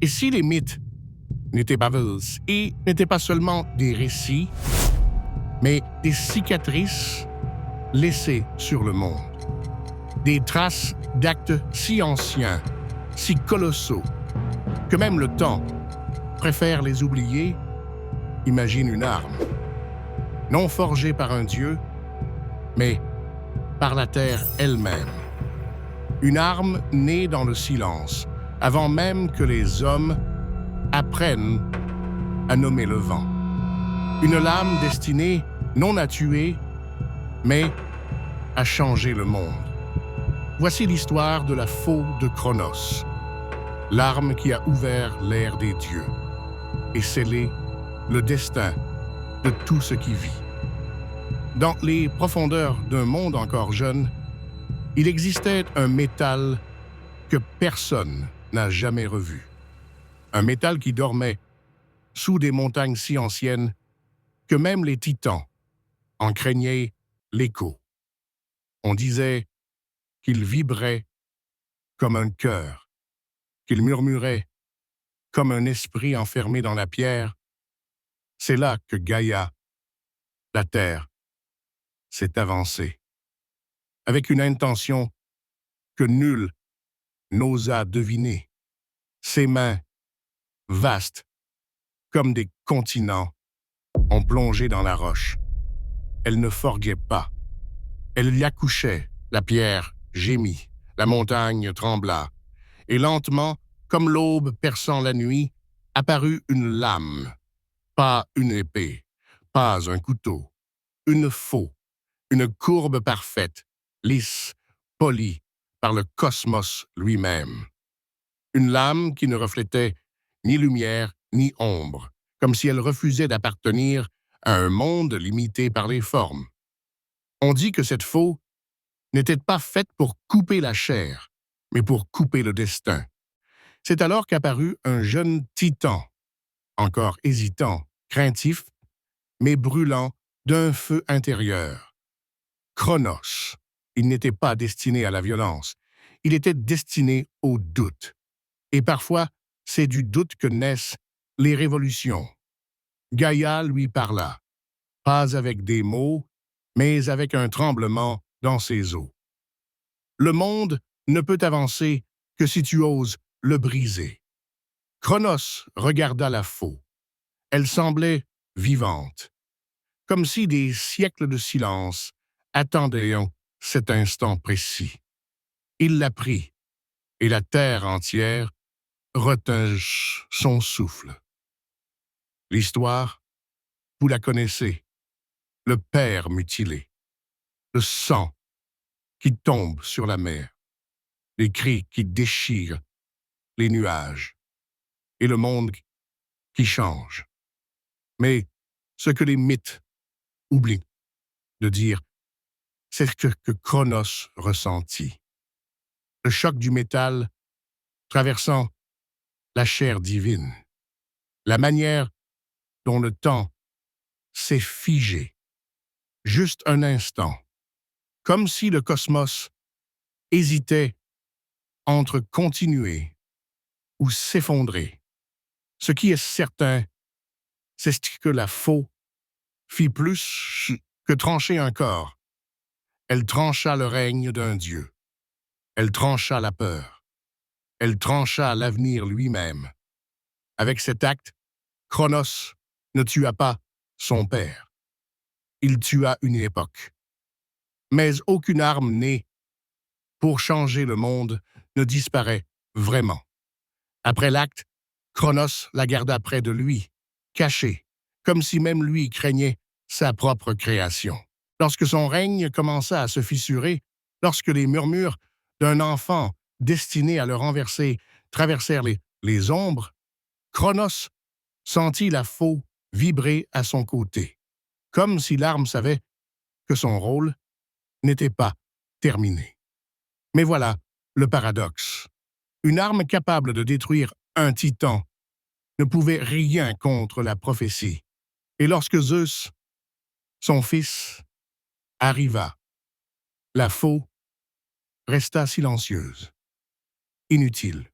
Et si les mythes n'étaient pas et n'étaient pas seulement des récits, mais des cicatrices laissées sur le monde, des traces d'actes si anciens, si colossaux, que même le temps préfère les oublier, imagine une arme, non forgée par un dieu, mais par la terre elle-même. Une arme née dans le silence, avant même que les hommes apprennent à nommer le vent. Une lame destinée non à tuer, mais à changer le monde. Voici l'histoire de la faux de Cronos, l'arme qui a ouvert l'ère des dieux et scellé le destin de tout ce qui vit. Dans les profondeurs d'un monde encore jeune, il existait un métal que personne n'a jamais revu. Un métal qui dormait sous des montagnes si anciennes que même les titans en craignaient l'écho. On disait qu'il vibrait comme un cœur, qu'il murmurait comme un esprit enfermé dans la pierre. C'est là que Gaïa, la terre, s'est avancée, avec une intention que nul n'osa deviner. Ses mains, vastes comme des continents, ont plongé dans la roche. Elle ne forguait pas. Elle y accouchait, la pierre gémit, la montagne trembla, et lentement, comme l'aube perçant la nuit, apparut une lame, pas une épée, pas un couteau, une faux, une courbe parfaite, lisse, polie par le cosmos lui-même. Une lame qui ne reflétait ni lumière ni ombre, comme si elle refusait d'appartenir à un monde limité par les formes. On dit que cette faux n'était pas faite pour couper la chair, mais pour couper le destin. C'est alors qu'apparut un jeune titan, encore hésitant, craintif, mais brûlant d'un feu intérieur. Cronos. Il n'était pas destiné à la violence, il était destiné au doute. Et parfois, c'est du doute que naissent les révolutions. Gaïa lui parla, pas avec des mots, mais avec un tremblement dans ses os. Le monde ne peut avancer que si tu oses le briser. Cronos regarda la faux. Elle semblait vivante, comme si des siècles de silence attendaient cet instant précis. Il la prit, et la terre entière retint son souffle. L'histoire, vous la connaissez, le père mutilé, le sang qui tombe sur la mer, les cris qui déchirent les nuages, et le monde qui change. Mais ce que les mythes oublient de dire, c'est ce que Cronos ressentit. Le choc du métal traversant la chair divine, la manière dont le temps s'est figé, juste un instant, comme si le cosmos hésitait entre continuer ou s'effondrer. Ce qui est certain, c'est que la faux fit plus que trancher un corps. Elle trancha le règne d'un dieu. Elle trancha la peur. Elle trancha l'avenir lui-même. Avec cet acte, Cronos ne tua pas son père. Il tua une époque. Mais aucune arme née pour changer le monde ne disparaît vraiment. Après l'acte, Cronos la garda près de lui, cachée, comme si même lui craignait sa propre création. Lorsque son règne commença à se fissurer, lorsque les murmures d'un enfant destiné à le renverser traversèrent les ombres, Cronos sentit la faux vibrer à son côté, comme si l'arme savait que son rôle n'était pas terminé. Mais voilà le paradoxe. Une arme capable de détruire un titan ne pouvait rien contre la prophétie. Et lorsque Zeus, son fils, arriva, la faux resta silencieuse, inutile,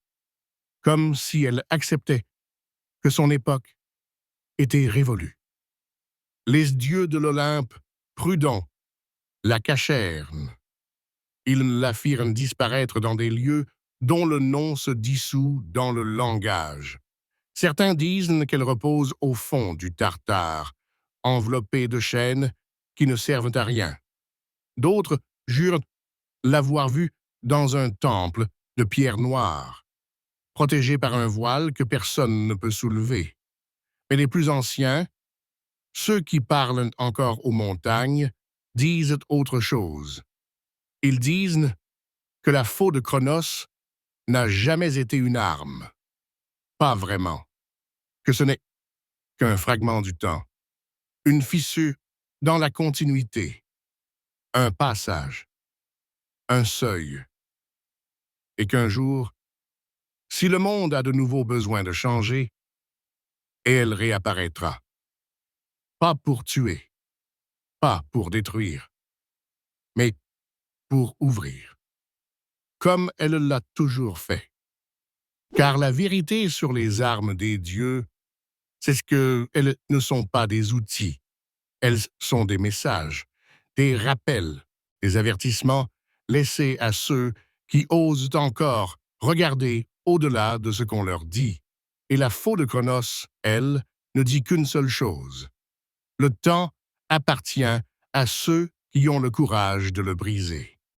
comme si elle acceptait que son époque était révolue. Les dieux de l'Olympe, prudents, la cachèrent. Ils la firent disparaître dans des lieux dont le nom se dissout dans le langage. Certains disent qu'elle repose au fond du Tartare, enveloppée de chaînes qui ne servent à rien. D'autres jurent l'avoir vue dans un temple de pierre noire, protégée par un voile que personne ne peut soulever. Mais les plus anciens, ceux qui parlent encore aux montagnes, disent autre chose. Ils disent que la faux de Cronos n'a jamais été une arme. Pas vraiment. Que ce n'est qu'un fragment du temps. Une fissure dans la continuité. Un passage. Un seuil. Et qu'un jour, si le monde a de nouveau besoin de changer, elle réapparaîtra. Pas pour tuer, pas pour détruire, mais pour ouvrir. Comme elle l'a toujours fait. Car la vérité sur les armes des dieux, c'est qu'elles ne sont pas des outils. Elles sont des messages, des rappels, des avertissements laissés à ceux qui osent encore regarder au-delà de ce qu'on leur dit. Et la faux de Cronos, elle, ne dit qu'une seule chose. Le temps appartient à ceux qui ont le courage de le briser.